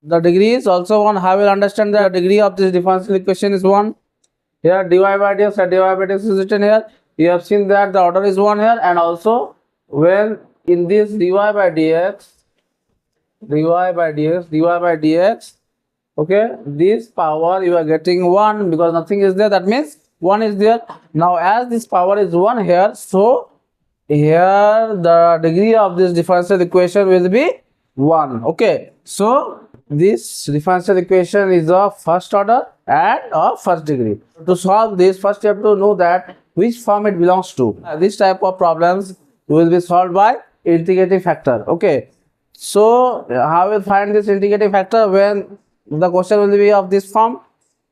The degree is also 1. How will understand the degree of this differential equation is 1. Here dy by dx and dy by dx is written here. You have seen that the order is 1 here, and also when in this dy by dx, okay, this power you are getting 1 because nothing is there, that means 1 is there. Now as this power is 1 here, so here the degree of this differential equation will be 1. Okay, so this differential equation is of first order and of first degree. To solve this, first you have to know that which form it belongs to. This type of problems will be solved by integrating factor. Okay, so how will find this integrating factor? When the question will be of this form,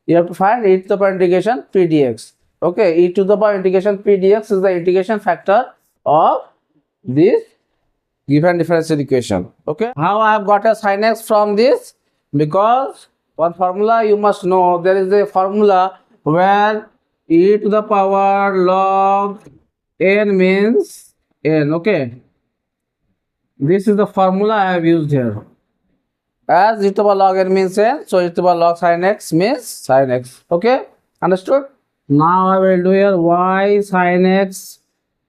you have to find e to the power integration p dx. Okay, e to the power integration p dx is the integration factor of this given differential equation. Okay, how I have got a sin x from this? Because one formula you must know, there is a formula where e to the power log n means n. Okay, this is the formula I have used here. As e to the power log n means n, so e to the power log sin x means sin x. Okay, understood? Now I will do here y sin x,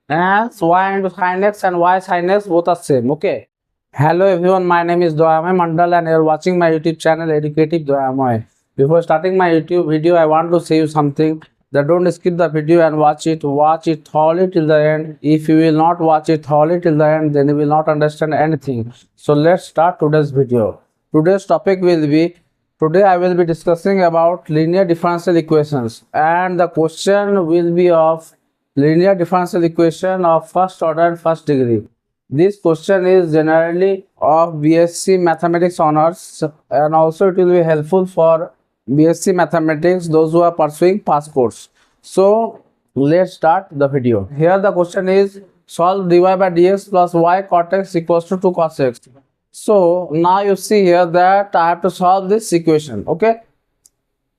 as y into sin x and y sin x both are same. Okay, hello everyone, my name is Doyamay Mandal and you are watching my YouTube channel Educative Doyamay. Before starting my YouTube video, I want to say you something, that don't skip the video and watch it thoroughly till the end. If you will not watch it thoroughly till the end, then you will not understand anything. So let's start today's video. Today's topic will be, today I will be discussing about linear differential equations, and the question will be of linear differential equation of first order and first degree. This question is generally of BSc Mathematics honors, and also it will be helpful for BSc Mathematics, those who are pursuing past course. So let's start the video. Here the question is, solve dy by dx plus y cot x equals to 2 cos x. So now you see here that I have to solve this equation. Okay,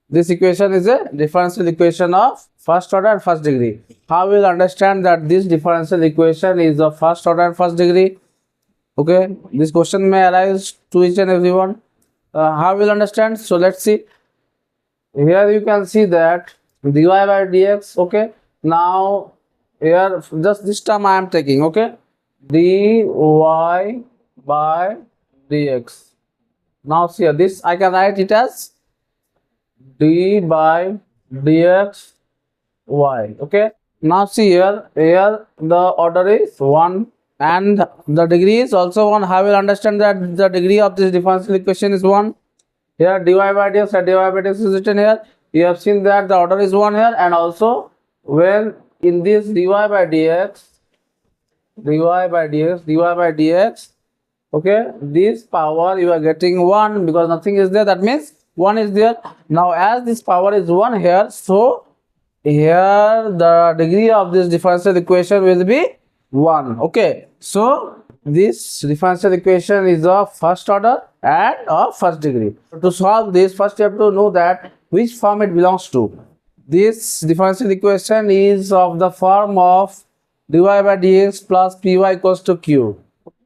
this equation is a differential equation of first order and first degree. How will understand that this differential equation is of first order and first degree? Okay, this question may arise to each and everyone. How will understand? So let's see. Here you can see that dy by dx. Okay, now here just this term I am taking. Okay, dy by dx. Now see here, this I can write it as d by dx y. Okay, now see here the order is 1 and the degree is also 1. How will understand that the degree of this differential equation is 1? Here dy by dx and dy by dx is written here. You have seen that the order is 1 here, and also when in this dy by dx, okay, this power you are getting 1 because nothing is there, that means 1 is there. Now as this power is 1 here, so here the degree of this differential equation will be 1. Okay, so this differential equation is of first order and of first degree. To solve this, first you have to know that which form it belongs to. This differential equation is of the form of dy by dx plus py equals to q.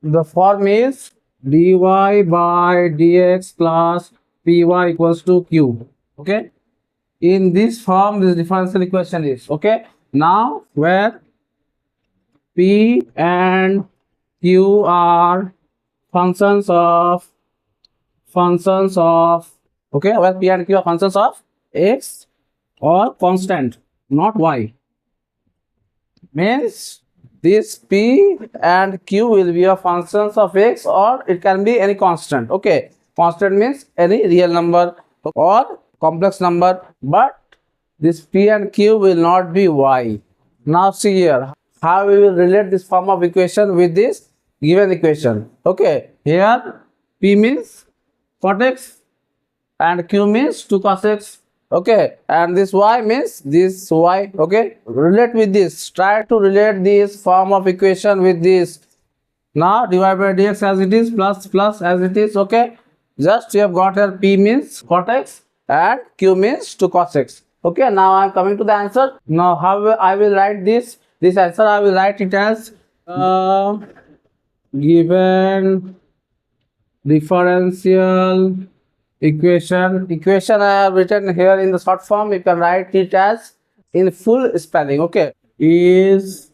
The form is dy by dx plus py equals to q. Okay, in this form this differential equation is. Okay, now where p and q are functions of okay, where p and q are functions of x or constant, not y, means this p and q will be a functions of x, or it can be any constant. Okay, constant means any real number or complex number, but this p and q will not be y. Now see here how we will relate this form of equation with this given equation. Okay, here p means cot x and q means 2 cos x. Okay, and this y means this y. Okay, relate with this, try to relate this form of equation with this. Now dy by dx as it is plus as it is. Okay, just you have got here p means cot x and q means 2 cos x. Okay, now I am coming to the answer. Now how I will write this answer? I will write it as given differential Equation I have written here in the short form. You can write it as in full spelling. Okay, is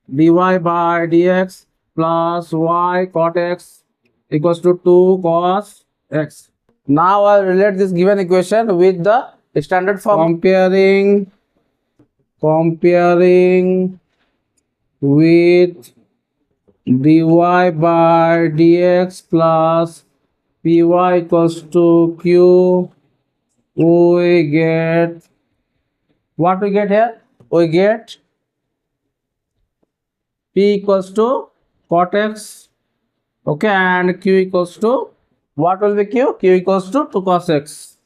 dy by dx plus y cot x equals to 2 cos x. Now I'll relate this given equation with the standard form. Comparing with dy by dx plus py equals to q, we get what we get here? We get p equals to cot x, okay, and q equals to what will be q? Q equals to 2 cos x.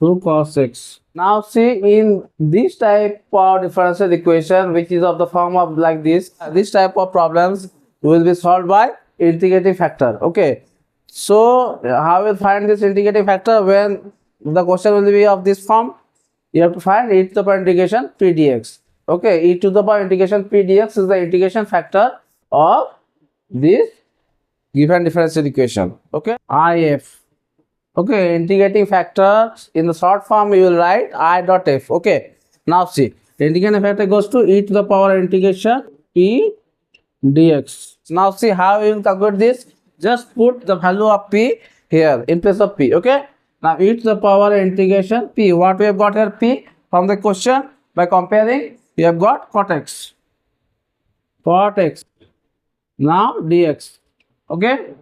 2 cos x. Now see, in this type of differential equation, which is of the form of like this type of problems will be solved by integrating factor. Okay, so how will find this integrating factor? When the question will be of this form, you have to find e to the power integration p dx. Okay, e to the power integration p dx is the integration factor of this given differential equation. Okay, if. Okay, integrating factor in the short form you will write I dot f. Okay, now see, the integrating factor goes to e to the power integration p dx. Now see how you will calculate this. Just put the value of p here in place of p. Okay, now e to the power integration p. What we have got here? P from the question. By comparing, we have got cot x. Now dx. Okay,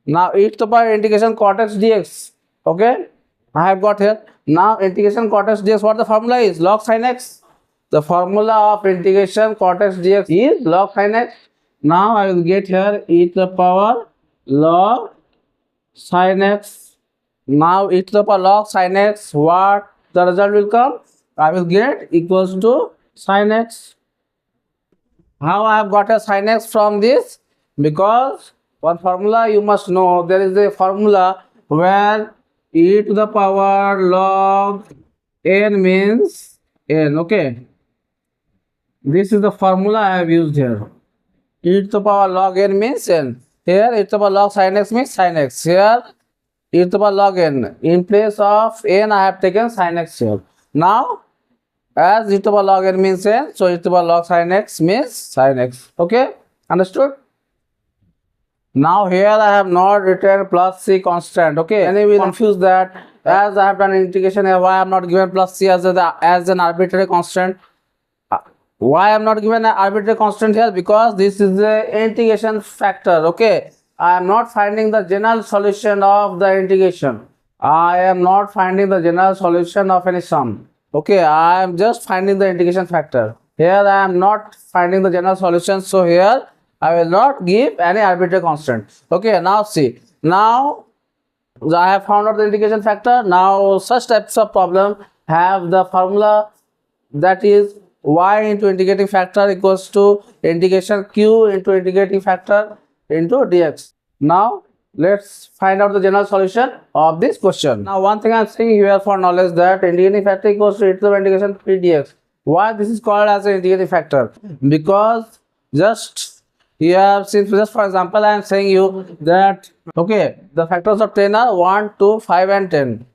now e to the power integration cot x dx. Okay, I have got here. Now integration cot x dx, what the formula is? Log sin x. The formula of integration cot x dx is log sin x. Now I will get here e to the power log sin x. Now e to the power log sin x, what the result will come? I will get equals to sin x. How I have got a sin x from this? Because one formula you must know, there is a formula where e to the power log n means n. Okay, this is the formula I have used here. E to the power log n means n. Here e to the power log sin x means sin x. Here e to the power log n. In place of n I have taken sin x here. Now as e to the power log n means n, so e to the power log sin x means sin x. Okay, understood? Now here I have not written plus c constant. Okay, and you will confuse that as I have done integration here, why I am not given plus c as an arbitrary constant. Why I am not given an arbitrary constant here? Because this is the integration factor. Okay, I am not finding the general solution of the integration. I am not finding the general solution of any sum. Okay, I am just finding the integration factor. Here I am not finding the general solution, so here I will not give any arbitrary constant. Okay, now see, now I have found out the integration factor. Now such types of problem have the formula that is y into integrating factor equals to integration q into integrating factor into dx. Now let's find out the general solution of this question. Now one thing I am saying here for knowledge, that integrating factor equals to e to the integration p dx. Why this is called as an integrating factor? Because just here, since just for example I am saying you that okay, the factors of 10 are 1, 2, 5 and 10.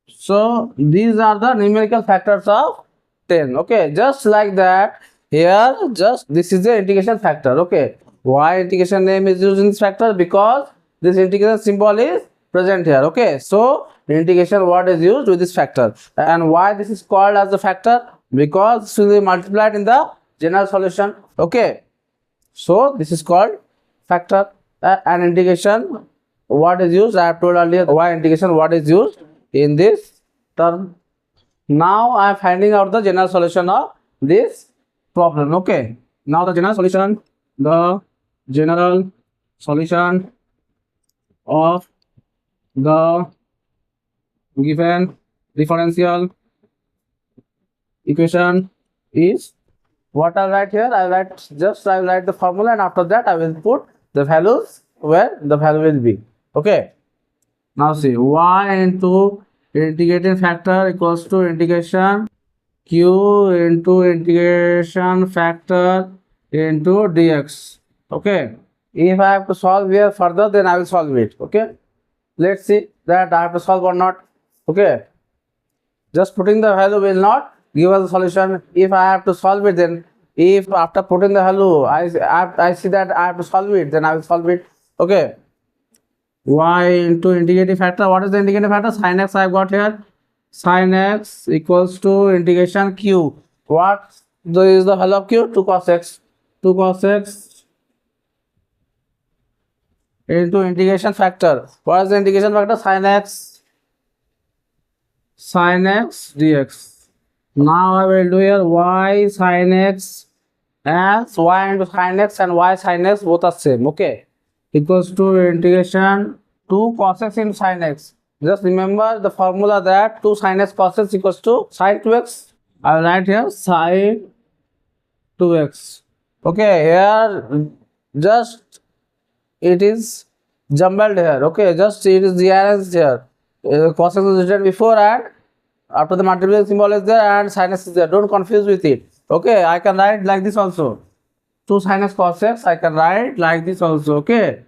So these are the numerical factors of 10. Okay, just like that here, just this is the integration factor. Okay, why integration name is used in this factor? Because this integration symbol is present here. Okay, so integration word is used with this factor. And why this is called as the factor? Because this will be multiplied in the general solution. Okay, so this is called factor. And integration what is used, I have told earlier why integration what is used in this term. Now I am finding out the general solution of this problem. Okay, now the general solution of the given differential equation is what I will write here. I will write the formula, and after that I will put the values where the value will be. Okay, now see, y into integrating factor equals to integration q into integration factor into dx. Okay, if I have to solve here further, then I will solve it. Okay, let's see that I have to solve or not. Okay, just putting the value will not give us the solution. If I have to solve it, then if after putting the value I see that I have to solve it, then I will solve it. Okay, y into integrating factor. What is the integrating factor? Sin x I have got here. Sin x equals to integration q. What is the value of q? 2 cos x. 2 cos x into integration factor. What is the integration factor? Sin x dx. Now I will do here y sin x as y into sin x and y sin x both are same. Okay, equals to integration 2 cos x into sin x. Just remember the formula that 2 sin x cos x equals to sin 2x. I will write here sin 2x. Okay, here just it is jumbled here. Okay, just it is rearranged here. Cos x is written before and after the multiplication symbol is there and sin x is there. Don't confuse with it. Okay, I can write like this also. 2 sin x cos x I can write like this also. Okay,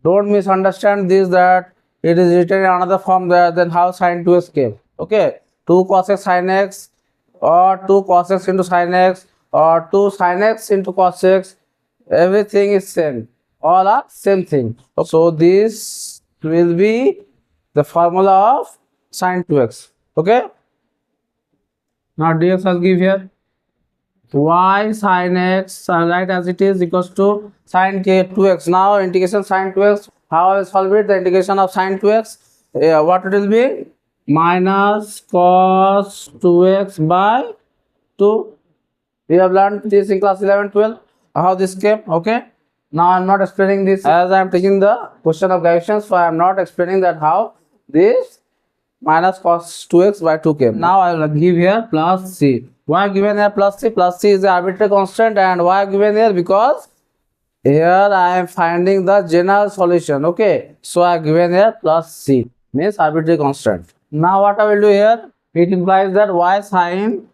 don't misunderstand this that it is written in another form there, then how sin 2x came. Okay, 2 cos x sin x or 2 cos x into sin x or 2 sin x into cos x, everything is same, all are same thing. So this will be the formula of sin 2x. Okay, now dx I'll give here y sin x, I'll write as it is, equals to sin 2x. Now integration sin 2x, how I will solve it? The integration of sin 2x, what it will be? Minus cos 2x by 2. We have learned this in class 11-12 how this came. Okay, now I am not explaining this as I am taking the question of graduation, so I am not explaining that how this minus cos 2x by 2 came. Now I will give here plus c. Why given here plus c? Plus c is the arbitrary constant, and why given here? Because here I am finding the general solution. Okay, so I have given here plus c, means arbitrary constant. Now what I will do here? It implies that y sin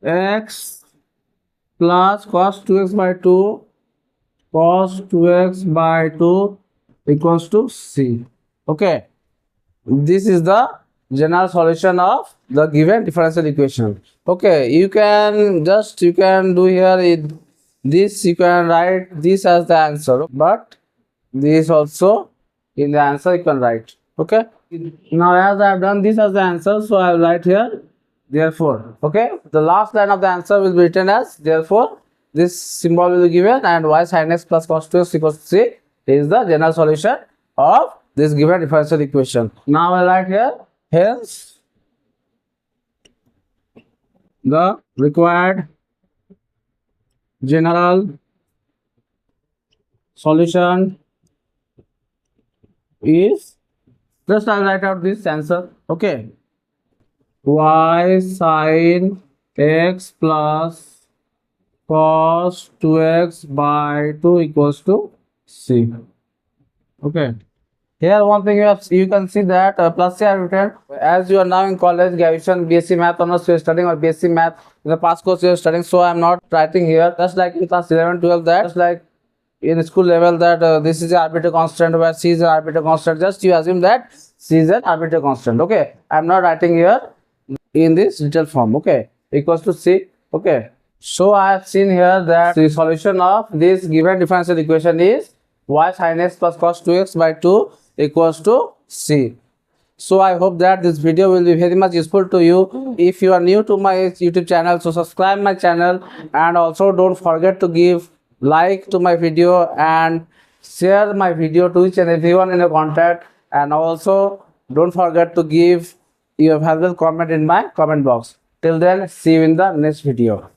x plus cos 2x by 2 cos 2x by 2 equals to c. Okay, this is the general solution of the given differential equation. Okay, you can do here this, you can write this as the answer, but this also in the answer you can write. Okay, now as I have done this as the answer, so I will write here therefore. Okay, the last line of the answer will be written as therefore. This symbol will be given and y sin x plus cos 2x equals to c is the general solution of this given differential equation. Now I write here hence the required general solution is, just I'll write out this answer. Okay, y sin x plus cos 2x by 2 equals to c. Okay, here one thing you can see that plus c I written as you are now in college, graduation, BSc Math honors you are studying or BSc Math in the past course you are studying, so I am not writing here. Just like in class 11-12 that, just like in school level that this is the arbitrary constant where c is an arbitrary constant, just you assume that c is an arbitrary constant. Okay, I am not writing here in this detailed form. Okay, equals to c. Okay, so I have seen here that the solution of this given differential equation is y sin x plus cos 2x by 2 equals to c. So I hope that this video will be very much useful to you. If you are new to my YouTube channel, so subscribe my channel, and also don't forget to give like to my video and share my video to each and everyone in your contact, and also don't forget to give your valuable comment in my comment box. Till then, see you in the next video.